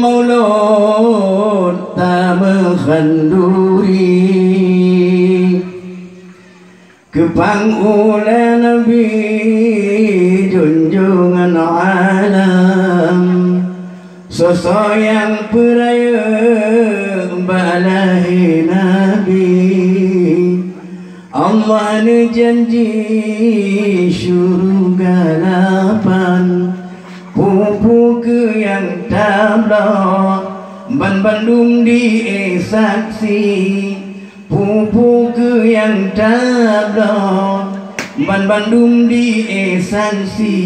Maulud tak mengkhanduri kepanggulan Nabi junjungan alam, sosok yang peraya balahi Nabi. Allah ni janji syurga lapan, pupu ke yang tablah Ban Bandung di saksi, pupu ke yang tablah Ban Bandung di saksi.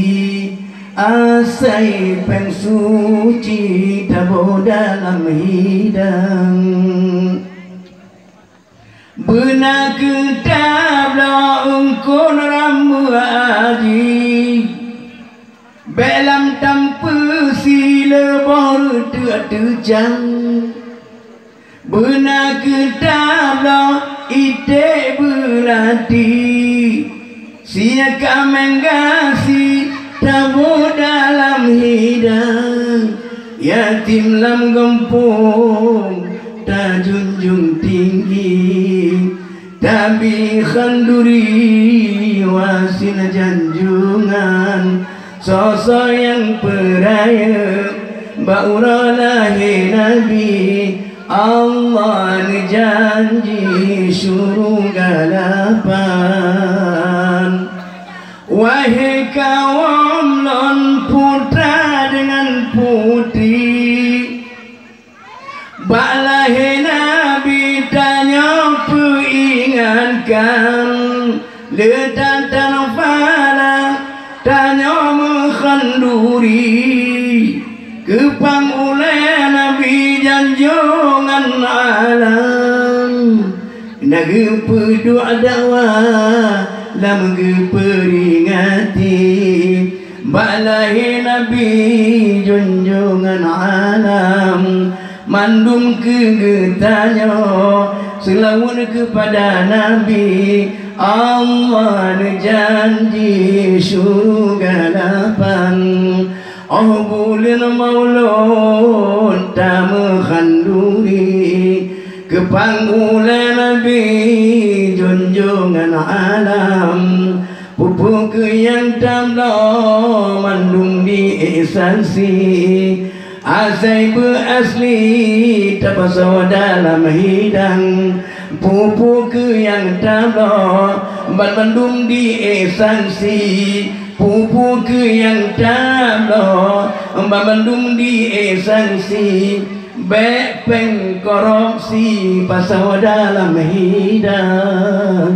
Asai pen suci tabo dalam hidang, benar ketablah engkau ramu haji, belam tanpa sila baru terjang. Benar ketablah ite berarti siapa mengasihi tamu dalam hidang. Yatim lam gempung tak junjung tinggi, tapi khanduri wasin janjungan. Sosok yang peraya baura lahir Nabi, Allah ni janji syurga lapan. Wahai kaum lon putra dengan putri, balahai Nabi tanya peringatkan, letatan fala tanya mengkhanduri, kepanggulan Nabi janjungan alam. Naga berdoa dakwah lam peringati, balai Nabi junjungan alam. Mandum kegetanya selawun kepada Nabi, Allah janji syurga lapan. Oh bulan Maulud tak mengkhanduri, kepanggulan Nabi junjungan alam, pupu ke yang tablah mandung di saksi. Asai berasli tapasau dalam hidang, pupu ke yang tablah Ban Bandung di saksi. Pupu ke yang tablah Ban Bandung di saksi. Bepeng korupsi pasau dalam hidang.